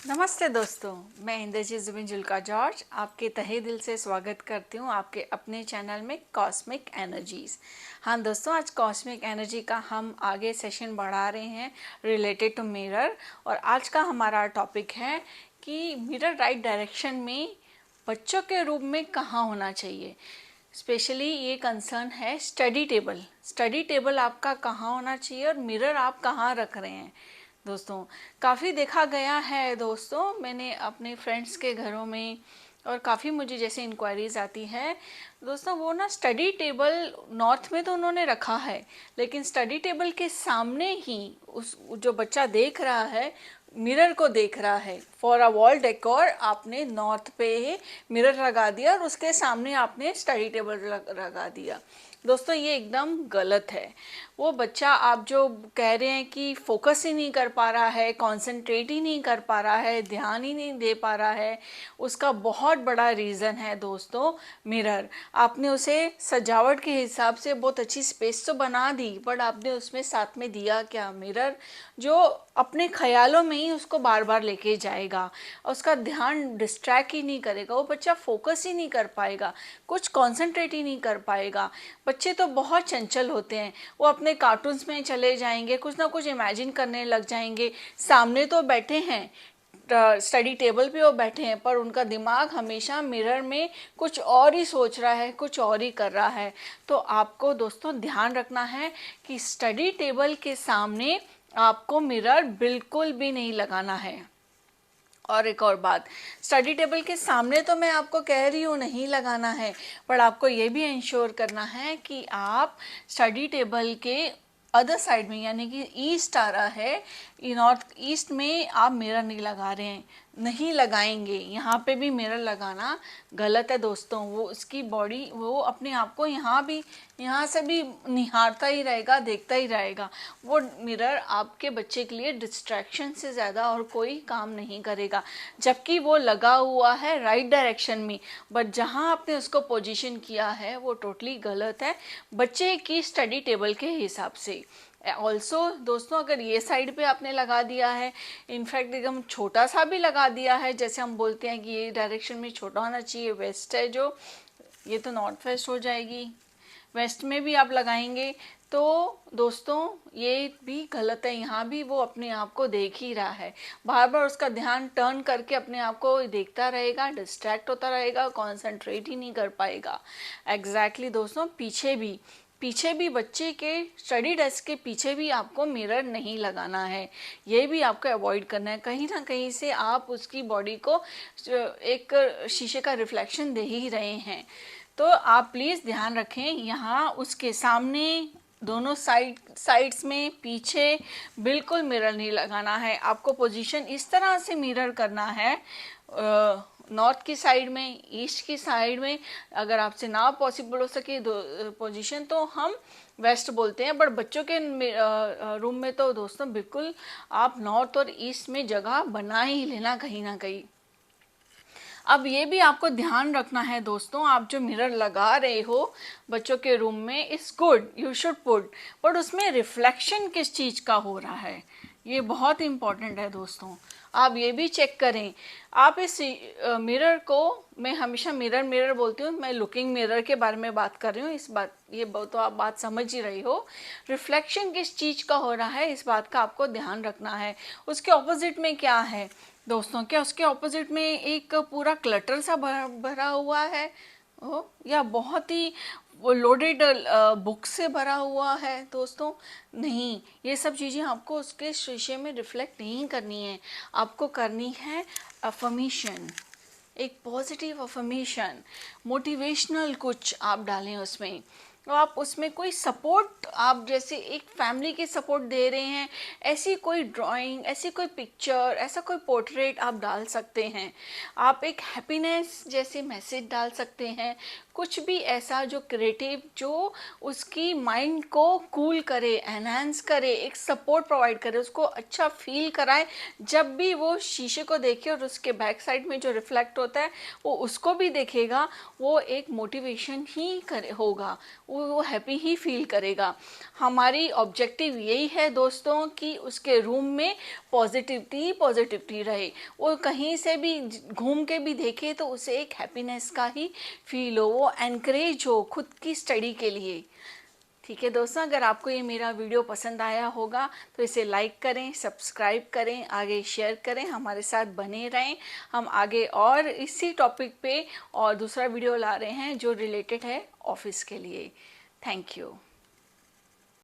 नमस्ते दोस्तों, मैं इंद्रजीत जुबिन जुल्का जॉर्ज आपके तहे दिल से स्वागत करती हूँ आपके अपने चैनल में कॉस्मिक एनर्जीज। हाँ दोस्तों, आज कॉस्मिक एनर्जी का हम आगे सेशन बढ़ा रहे हैं रिलेटेड टू मिरर। और आज का हमारा टॉपिक है कि मिरर राइट डायरेक्शन में बच्चों के रूप में कहाँ होना चाहिए। स्पेशली ये कंसर्न है स्टडी टेबल। स्टडी टेबल आपका कहाँ होना चाहिए और मिरर आप कहाँ रख रहे हैं। दोस्तों, काफ़ी देखा गया है दोस्तों, मैंने अपने फ्रेंड्स के घरों में और काफ़ी मुझे जैसे इंक्वायरीज आती है दोस्तों, वो ना स्टडी टेबल नॉर्थ में तो उन्होंने रखा है, लेकिन स्टडी टेबल के सामने ही उस जो बच्चा देख रहा है मिरर को देख रहा है। फॉर अ वॉल डेकोर आपने नॉर्थ पे मिरर लगा दिया और उसके सामने आपने स्टडी टेबल लगा दिया। दोस्तों, ये एकदम गलत है। वो बच्चा आप जो कह रहे हैं कि फोकस ही नहीं कर पा रहा है, कंसंट्रेट ही नहीं कर पा रहा है, ध्यान ही नहीं दे पा रहा है, उसका बहुत बड़ा रीज़न है दोस्तों मिरर। आपने उसे सजावट के हिसाब से बहुत अच्छी स्पेस तो बना दी, बट आपने उसमें साथ में दिया क्या? मिरर, जो अपने ख्यालों में ही उसको बार बार लेके जाएगा, उसका ध्यान डिस्ट्रैक्ट ही नहीं करेगा, वो बच्चा फोकस ही नहीं कर पाएगा, कुछ कंसंट्रेट ही नहीं कर पाएगा। बच्चे तो बहुत चंचल होते हैं, वो अपने कार्टून्स में चले जाएंगे, कुछ ना कुछ इमेजिन करने लग जाएंगे। सामने तो बैठे हैं, स्टडी टेबल पे वो बैठे हैं, पर उनका दिमाग हमेशा मिरर में कुछ और ही सोच रहा है, कुछ और ही कर रहा है। तो आपको दोस्तों ध्यान रखना है कि स्टडी टेबल के सामने आपको मिरर बिल्कुल भी नहीं लगाना है। और एक और बात, स्टडी टेबल के सामने तो मैं आपको कह रही हूँ नहीं लगाना है, पर आपको ये भी इंश्योर करना है कि आप स्टडी टेबल के अदर साइड में, यानी कि ईस्ट आ रहा है, नॉर्थ ईस्ट में आप मिरर नहीं लगा रहे हैं, नहीं लगाएंगे। यहाँ पे भी मिरर लगाना गलत है दोस्तों। वो उसकी बॉडी, वो अपने आप को यहाँ से भी निहारता ही रहेगा, देखता ही रहेगा। वो मिरर आपके बच्चे के लिए डिस्ट्रैक्शन से ज़्यादा और कोई काम नहीं करेगा, जबकि वो लगा हुआ है राइट डायरेक्शन में, बट जहाँ आपने उसको पोजीशन किया है वो टोटली गलत है बच्चे की स्टडी टेबल के हिसाब से। ऑल्सो दोस्तों, अगर ये साइड पे आपने लगा दिया है, इनफैक्ट एकदम छोटा सा भी लगा दिया है, जैसे हम बोलते हैं कि ये डायरेक्शन में छोटा होना चाहिए, वेस्ट है जो, ये तो नॉर्थ वेस्ट हो जाएगी, वेस्ट में भी आप लगाएंगे तो दोस्तों ये भी गलत है। यहाँ भी वो अपने आप को देख ही रहा है, बार बार उसका ध्यान टर्न करके अपने आप को देखता रहेगा, डिस्ट्रैक्ट होता रहेगा, कॉन्सेंट्रेट ही नहीं कर पाएगा। एग्जैक्टली दोस्तों, पीछे भी बच्चे के स्टडी डेस्क के पीछे भी आपको मिरर नहीं लगाना है, ये भी आपको अवॉइड करना है। कहीं ना कहीं से आप उसकी बॉडी को एक शीशे का रिफ्लेक्शन दे ही रहे हैं। तो आप प्लीज़ ध्यान रखें, यहाँ उसके सामने दोनों साइड्स में पीछे बिल्कुल मिरर नहीं लगाना है। आपको पोजीशन इस तरह से मिरर करना है, नॉर्थ की साइड में, ईस्ट की साइड में। अगर आपसे ना पॉसिबल हो सके पोजीशन, तो हम वेस्ट बोलते हैं, बट बच्चों के रूम में तो दोस्तों बिल्कुल आप नॉर्थ और ईस्ट में जगह बना ही लेना कहीं ना कहीं। अब ये भी आपको ध्यान रखना है दोस्तों, आप जो मिरर लगा रहे हो बच्चों के रूम में, it's good, you should put, but उसमें रिफ्लेक्शन किस चीज़ का हो रहा है, ये बहुत इंपॉर्टेंट है दोस्तों। आप ये भी चेक करें। आप इस मिरर को, मैं हमेशा मिरर मिरर बोलती हूँ, मैं लुकिंग मिरर के बारे में बात कर रही हूँ, इस बात, ये तो आप बात समझ ही रही हो। रिफ्लेक्शन किस चीज़ का हो रहा है, इस बात का आपको ध्यान रखना है। उसके ऑपोजिट में क्या है दोस्तों? क्या उसके ऑपोजिट में एक पूरा क्लटर सा भरा हुआ है, या बहुत ही लोडेड बुक से भरा हुआ है दोस्तों? नहीं, ये सब चीज़ें आपको उसके शीशे में रिफ्लेक्ट नहीं करनी है। आपको करनी है अफर्मेशन, एक पॉजिटिव अफर्मेशन, मोटिवेशनल कुछ आप डालें उसमें। तो आप उसमें कोई सपोर्ट, आप जैसे एक फैमिली की सपोर्ट दे रहे हैं, ऐसी कोई ड्राइंग, ऐसी कोई पिक्चर, ऐसा कोई पोर्ट्रेट आप डाल सकते हैं। आप एक हैप्पीनेस जैसे मैसेज डाल सकते हैं, कुछ भी ऐसा जो क्रिएटिव, जो उसकी माइंड को कूल करे, एनहांस करे, एक सपोर्ट प्रोवाइड करे, उसको अच्छा फील कराए। जब भी वो शीशे को देखे और उसके बैक साइड में जो रिफ्लेक्ट होता है वो उसको भी देखेगा, वो एक मोटिवेशन ही होगा, वो हैप्पी ही फील करेगा। हमारी ऑब्जेक्टिव यही है दोस्तों कि उसके रूम में पॉजिटिविटी रहे, वो कहीं से भी घूम के भी देखे तो उसे एक हैप्पीनेस का ही फील हो, वो एनकरेज हो खुद की स्टडी के लिए। ठीक है दोस्तों, अगर आपको ये मेरा वीडियो पसंद आया होगा तो इसे लाइक करें, सब्सक्राइब करें, आगे शेयर करें, हमारे साथ बने रहें। हम आगे और इसी टॉपिक पे और दूसरा वीडियो ला रहे हैं जो रिलेटेड है ऑफिस के लिए। Thank you.